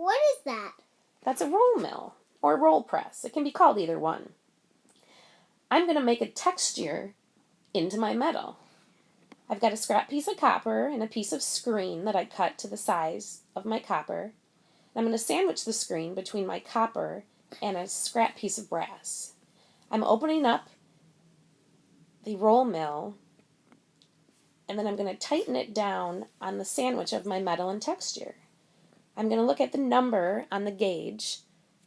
What is that? That's a roll mill or roll press. It can be called either one. I'm going to make a texture into my metal. I've got a scrap piece of copper and a piece of screen that I cut to the size of my copper. I'm going to sandwich the screen between my copper and a scrap piece of brass. I'm opening up the roll mill, and then I'm going to tighten it down on the sandwich of my metal and texture. I'm going to look at the number on the gauge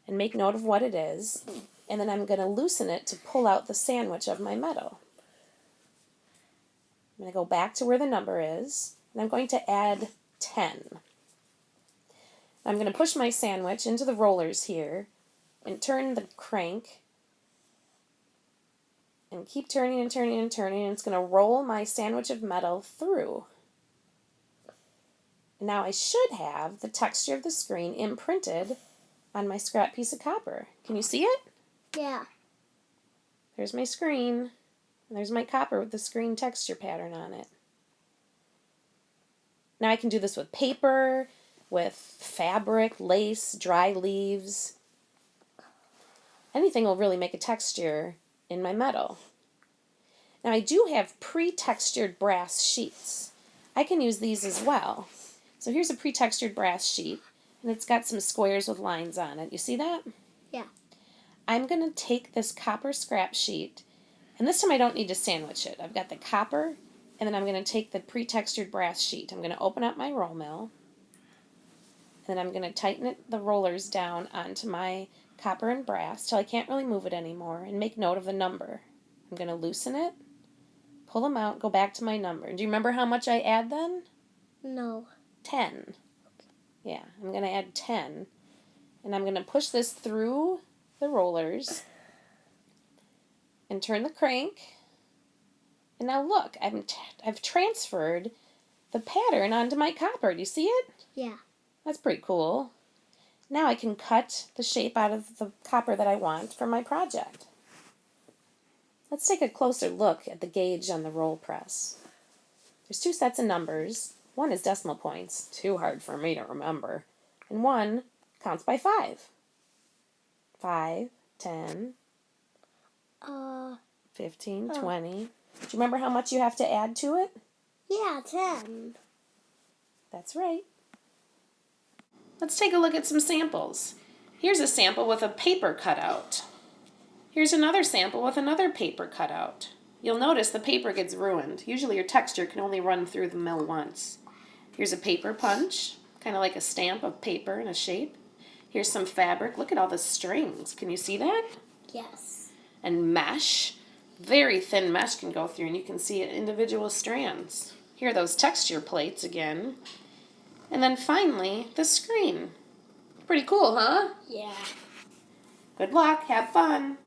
and make note of what it is, and then I'm going to loosen it to pull out the sandwich of my metal. I'm going to go back to where the number is, and I'm going to add 10. I'm going to push my sandwich into the rollers here and turn the crank and keep turning and turning and turning, and it's going to roll my sandwich of metal through. Now I should have the texture of the screen imprinted on my scrap piece of copper. Can you see it? Yeah. There's my screen, and there's my copper with the screen texture pattern on it. Now I can do this with paper, with fabric, lace, dry leaves. Anything will really make a texture in my metal. Now I do have pre-textured brass sheets. I can use these as well. So here's a pre-textured brass sheet, and it's got some squares with lines on it. You see that? Yeah. I'm going to take this copper scrap sheet, and this time I don't need to sandwich it. I've got the copper, and then I'm going to take the pre-textured brass sheet. I'm going to open up my roll mill, and then I'm going to tighten the rollers down onto my copper and brass till I can't really move it anymore, and make note of the number. I'm going to loosen it, pull them out, go back to my number. Do you remember how much I add then? No. 10. Yeah, I'm going to add 10. And I'm going to push this through the rollers and turn the crank. And now look, I've transferred the pattern onto my copper. Do you see it? Yeah. That's pretty cool. Now I can cut the shape out of the copper that I want for my project. Let's take a closer look at the gauge on the roll press. There's two sets of numbers. One is decimal points, too hard for me to remember. And one counts by 5. 5, 10, 15, 20. Do you remember how much you have to add to it? Yeah, 10. That's right. Let's take a look at some samples. Here's a sample with a paper cutout. Here's another sample with another paper cutout. You'll notice the paper gets ruined. Usually your texture can only run through the mill once. Here's a paper punch, kind of like a stamp of paper in a shape. Here's some fabric. Look at all the strings. Can you see that? Yes. And mesh. Very thin mesh can go through, and you can see individual strands. Here are those texture plates again. And then finally, the screen. Pretty cool, huh? Yeah. Good luck. Have fun.